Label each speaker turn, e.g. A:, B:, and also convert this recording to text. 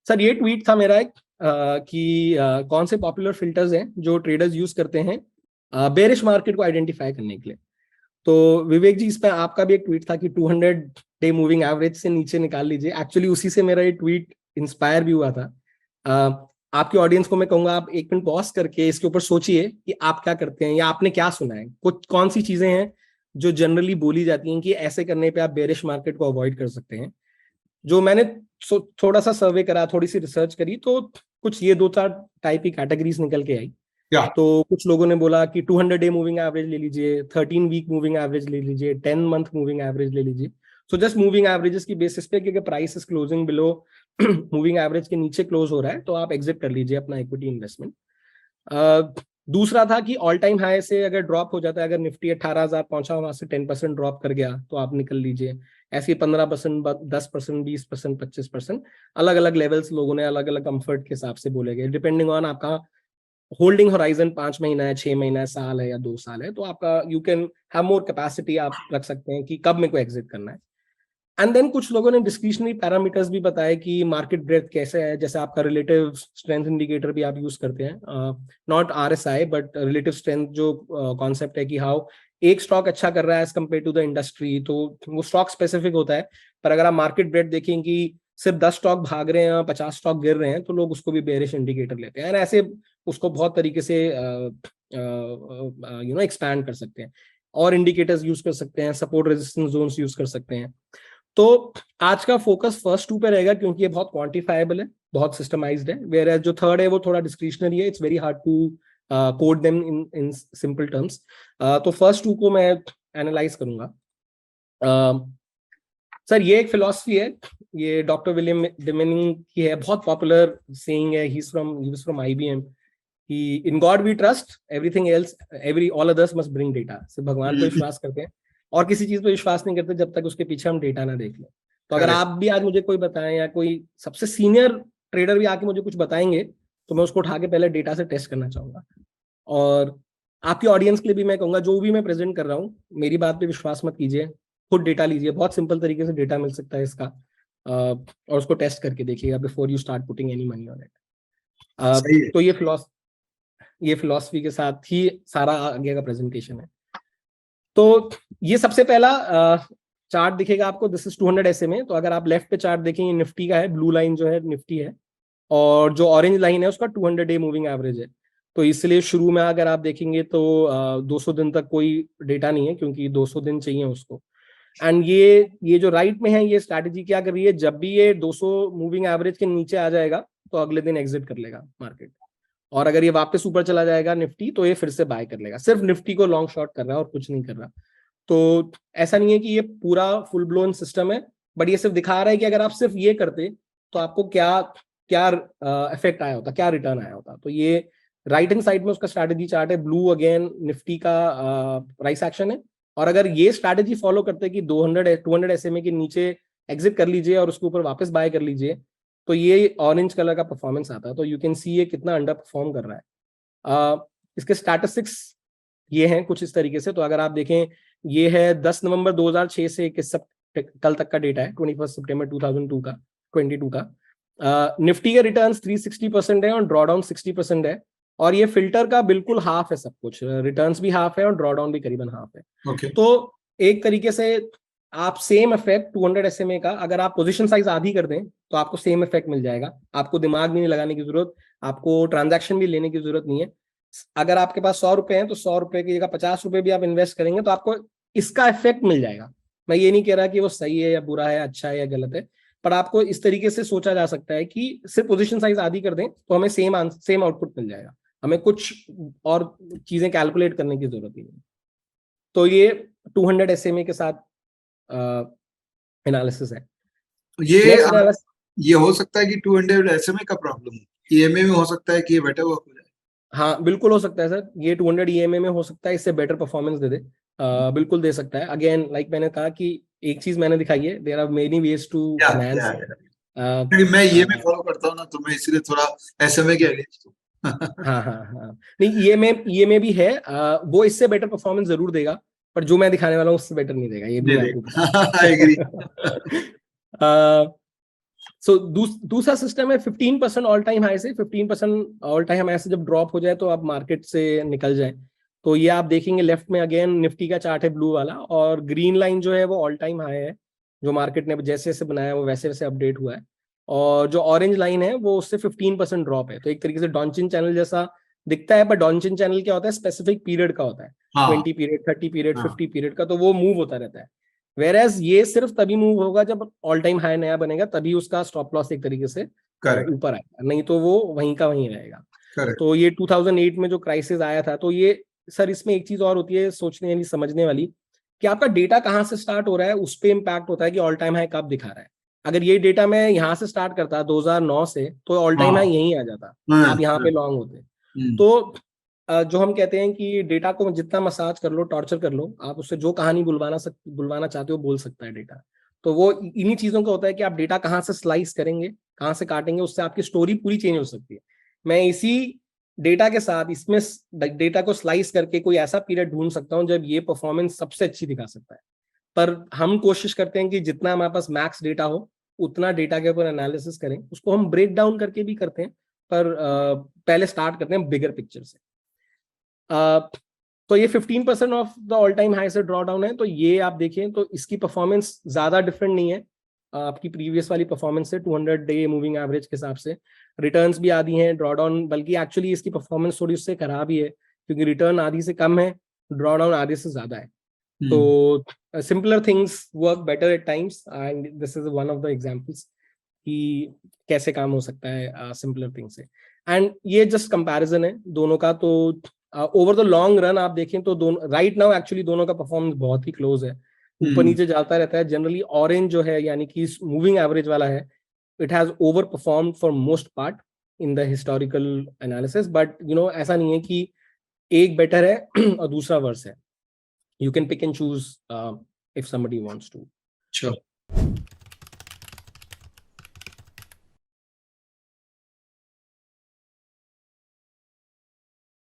A: Sir ये tweet था मेरा एक कि कौन से पॉपुलर फिल्टर्स हैं जो ट्रेडर्स यूज करते हैं बेरिश मार्केट को आइडेंटिफाई करने के लिए। तो विवेक जी, इस पे आपका भी एक ट्वीट था कि 200 डे मूविंग एवरेज से नीचे निकाल लीजिए। एक्चुअली उसी से मेरा ये ट्वीट इंस्पायर भी हुआ था। आपकी ऑडियंस को मैं कहूंगा, आप एक मिनट पॉज करके इसके ऊपर सोचिए कि आप क्या करते हैं या आपने क्या सुना है। कुछ कौन सी चीजें हैं जो जनरली बोली जाती हैं कि ऐसे करने पे आप बेरिश मार्केट को अवॉइड कर सकते हैं। जो मैंने थोड़ा सा सर्वे करा, थोड़ी सी रिसर्च करी, तो कुछ ये 2-4 टाइप की कैटेगरीज निकल के आई। तो कुछ लोगों ने बोला कि 200 डे मूविंग एवरेज ले लीजिए, 13 वीक मूविंग एवरेज ले लीजिए, 10 मंथ मूविंग एवरेज ले लीजिए। सो जस्ट मूविंग एवरेजेस की बेसिस पे कि price is closing below moving average के नीचे क्लोज हो रहा है तो आप एग्जिट कर लीजिए अपना इक्विटी इन्वेस्टमेंट। दूसरा था कि ऑल टाइम हाई से अगर ड्रॉप हो जाता है, अगर निफ्टी 18,000 पहुंचा, वहां से 10% ड्रॉप कर गया तो आप निकल लीजिए। ऐसे 15%, 10%, 20%, 25%, अलग अलग लेवल्स लोगों ने अलग अलग कंफर्ट के हिसाब से बोले गए, डिपेंडिंग ऑन आपका होल्डिंग होराइजन 5 महीना है, 6 महीना है, साल है या 2 साल है। तो आपका you can have more capacity, आप रख सकते हैं कि कब मेरे को एग्जिट करना है। एंड देन कुछ लोगों ने डिस्क्रिशनरी पैरामीटर्स भी बताए कि मार्केट ब्रेथ कैसे है, जैसे आपका रिलेटिव स्ट्रेंथ इंडिकेटर भी आप यूज करते हैं, not RSI but relative strength, जो कॉन्सेप्ट है कि हाउ एक स्टॉक अच्छा कर रहा है as compare to the industry, तो वो स्टॉक स्पेसिफिक होता है। पर अगर आप मार्केट ब्रेथ देखें कि सिर्फ 10 स्टॉक भाग रहे हैं, 50 स्टॉक गिर रहे हैं, तो लोग उसको भी बेरिश इंडिकेटर लेते हैं। ऐसे उसको बहुत तरीके से एक्सपैंड कर सकते हैं, और इंडिकेटर्स यूज कर सकते हैं, सपोर्ट रेजिस्टेंस जोन्स यूज कर सकते हैं। तो आज का फोकस फर्स्ट 2 पे रहेगा क्योंकि ये बहुत क्वांटिफाइबल है, बहुत सिस्टमाइज्ड है। वेयर जो थर्ड है वो थोड़ा डिस्क्रिशनरी है, it's very hard to code them in simple terms. तो फर्स्ट 2 को मैं एनालाइज करूंगा। सर ये एक फिलॉसफी है, ये डॉक्टर विलियम डिमेनिंग की है, बहुत पॉपुलर सेइंग है। ही वाज फ्रॉम IBM कि in God we trust, everything else all others must bring data. सिर्फ भगवान पर विश्वास करते हैं और किसी चीज पर विश्वास नहीं करते जब तक उसके पीछे हम डेटा ना देख लें। तो अगर आप भी आज मुझे कोई बताएं या कोई सबसे सीनियर ट्रेडर भी आके मुझे कुछ बताएंगे तो मैं उसको उठा के पहले डेटा से टेस्ट करना चाहूंगा। और आपकी ऑडियंस के लिए भी मैं कहूंगा, जो भी मैं प्रेजेंट कर रहा हूँ मेरी बात पे विश्वास मत कीजिए, खुद डेटा लीजिए। बहुत सिंपल तरीके से डेटा मिल सकता है इसका, और उसको टेस्ट करके देखिएगा before you start putting any money on it. तो ये फिलॉसफी के साथ ही सारा आगे का प्रेजेंटेशन है। तो ये सबसे पहला चार्ट दिखेगा आपको, दिस इज 200 SMA। तो अगर आप लेफ्ट पे चार्ट देखेंगे, निफ्टी का है, ब्लू लाइन जो है निफ्टी है, और जो ऑरेंज लाइन है उसका 200 डे मूविंग एवरेज है। तो इसलिए शुरू में अगर आप देखेंगे तो 200 दिन तक कोई डेटा नहीं है, क्योंकि 200 दिन चाहिए उसको। एंड ये जो राइट में है, ये स्ट्रैटेजी क्या कर रही है, जब भी ये 200 मूविंग एवरेज के नीचे आ जाएगा तो अगले दिन एग्जिट कर लेगा मार्केट, और अगर ये वापस ऊपर चला जाएगा निफ्टी तो ये फिर से बाय कर लेगा। सिर्फ निफ्टी को लॉन्ग शॉर्ट कर रहा है और कुछ नहीं कर रहा। तो ऐसा नहीं है कि ये पूरा फुल ब्लोन सिस्टम है, बट ये सिर्फ दिखा रहा है कि अगर आप सिर्फ ये करते तो आपको क्या क्या इफेक्ट आया होता, क्या रिटर्न आया होता। तो ये राइट हैंड साइड में उसका स्ट्रैटेजी चार्ट है। ब्लू अगेन निफ्टी का प्राइस एक्शन है, और अगर ये स्ट्रैटेजी फॉलो करते कि 200 SMA के नीचे एग्जिट कर लीजिए और उसके ऊपर वापस बाय कर लीजिए, तो ये ऑरेंज कलर का परफॉर्मेंस आता है। तो यू कैन सी ये कितना अंडर परफॉर्म कर रहा है। इसके स्टैटिस्टिक्स ये हैं कुछ इस तरीके से। तो अगर आप देखें, ये है 10 नवंबर 2006 से कल तक का डेटा है, 21 सितंबर 2022 का। निफ्टी के रिटर्न्स 360% है और ड्रॉडाउन 60% है, और ये फिल्टर का बिल्कुल हाफ है सब कुछ। रिटर्न्स भी हाफ है और ड्रॉडाउन भी करीबन हाफ है। तो एक तरीके से आप सेम इफेक्ट 200 SMA का अगर आप पोजीशन साइज आधी कर दें तो आपको सेम इफेक्ट मिल जाएगा। आपको दिमाग भी नहीं लगाने की जरूरत, आपको ट्रांजैक्शन भी लेने की जरूरत नहीं है। अगर आपके पास 100 रुपए हैं तो 100 रुपए की जगह 50 रुपए भी आप इन्वेस्ट करेंगे तो आपको इसका इफेक्ट मिल जाएगा। मैं ये नहीं कह रहा कि वो सही है या बुरा है, अच्छा है या गलत है, पर आपको इस तरीके से सोचा जा सकता है कि सिर्फ पोजीशन साइज आधी कर दें तो हमें सेम आउटपुट मिल जाएगा, हमें कुछ और चीजें कैलकुलेट करने की जरूरत ही नहीं। तो ये 200 SMA के साथ एनालिसिस है।
B: ये हो सकता है कि 200 SMA का प्रॉब्लम हो, EMA में हो सकता है कि ये बेटर वर्क हो जाए।
A: हाँ बिल्कुल हो सकता है सर, ये 200 EMA में हो सकता है इससे बेटर परफॉर्मेंस दे दे, बिल्कुल दे सकता है। अगेन लाइक मैंने कहा कि एक चीज मैंने दिखाई है, there are many ways to enhance.
B: मैं ये भी फॉलो करता हूँ ना, तो मैं इसलिए थोड़ा SMA के अगेंस्ट हूँ।
A: हाँ नहीं, EMA भी है, वो इससे बेटर परफॉर्मेंस जरूर देगा, पर जो मैं दिखाने वाला हूँ उससे बेटर नहीं देगा, ये भी मैं आपको
B: I agree।
A: सो दूसरा सिस्टम है 15% ऑल टाइम हाई से, 15% ऑल टाइम हाई से जब ड्रॉप हो जाए तो आप मार्केट से निकल जाए। तो ये आप देखेंगे लेफ्ट में अगेन निफ्टी का चार्ट है ब्लू वाला, और ग्रीन लाइन जो है वो ऑल टाइम हाई है, जो मार्केट ने जैसे जैसे बनाया वो वैसे वैसे अपडेट हुआ है। और जो ऑरेंज लाइन है वो उससे 15% ड्रॉप है। तो एक तरीके से डॉन्चिन चैनल जैसा दिखता है, पर डॉन्चिन चैनल क्या होता है, स्पेसिफिक पीरियड का होता है,
B: हाँ
A: 20 पीरियड, 30 पीरियड,
B: हाँ
A: 50 पीरियड का, तो वो मूव होता रहता है। वेरएज ये सिर्फ तभी मूव होगा जब ऑल टाइम हाई नया बनेगा, तभी उसका स्टॉप लॉस एक तरीके से
B: करेक्ट
A: ऊपर आएगा, नहीं तो वो वहीं का वहीं रहेगा।
B: करेक्ट।
A: तो ये 2008 में जो क्राइसिस आया था, तो ये सर इसमें एक चीज और होती है सोचने यानी समझने वाली, कि आपका डेटा कहाँ से स्टार्ट हो रहा है उस पर इम्पैक्ट होता है कि ऑल टाइम हाई कब दिखा रहा है। अगर ये डेटा मैं यहाँ से स्टार्ट करता 2009 से, तो ऑल टाइम
B: हाँ
A: हाई यहीं आ जाता,
B: हाँ
A: आप यहाँ पे
B: हाँ,
A: लॉन्ग होते।
B: हम्म,
A: तो जो हम कहते हैं कि डेटा को जितना मसाज कर लो, टॉर्चर कर लो, आप उससे जो कहानी बुलवाना चाहते हो बोल सकता है डेटा। तो वो इन्हीं चीजों का होता है कि आप डेटा कहाँ से स्लाइस करेंगे, कहाँ से काटेंगे, उससे आपकी स्टोरी पूरी चेंज हो सकती है। मैं इसी डेटा के साथ इसमें डेटा को स्लाइस करके कोई ऐसा पीरियड ढूंढ सकता हूँ जब ये परफॉर्मेंस सबसे अच्छी दिखा सकता है। पर हम कोशिश करते हैं कि जितना हमारे पास मैक्स डेटा हो उतना डेटा के ऊपर एनालिसिस करें, उसको हम ब्रेक डाउन करके भी करते हैं, पर पहले स्टार्ट करते हैं बिगर पिक्चर से। तो ये 15% of the all time high से ड्रॉ डाउन है। तो ये आप देखें तो इसकी परफॉर्मेंस ज्यादा डिफरेंट नहीं है आपकी प्रीवियस वाली परफॉर्मेंस से, 200 डे मूविंग एवरेज के हिसाब से। रिटर्न्स भी आधी हैं, ड्रॉ डाउन, बल्कि एक्चुअली इसकी परफॉर्मेंस थोड़ी उससे खराब ही है, क्योंकि रिटर्न आधी से कम है, ड्रॉ डाउन आधे से ज्यादा है।
B: हम्म,
A: तो simpler things work better at times, and this is one of the examples कि कैसे काम हो सकता है सिंपलर थिंग से। एंड ये जस्ट कंपैरिजन है दोनों का। तो ओवर द लॉन्ग रन आप देखें तो दोनों राइट नाउ एक्चुअली दोनों का परफॉर्मेंस बहुत ही क्लोज है, ऊपर
B: हम्म,
A: नीचे जाता रहता है। जनरली ऑरेंज जो है यानी कि मूविंग एवरेज वाला है, it has over perform for most part in the historical analysis, but ऐसा नहीं है कि एक बेटर है और दूसरा वर्स है। You can pick and choose if somebody wants to.
B: sure.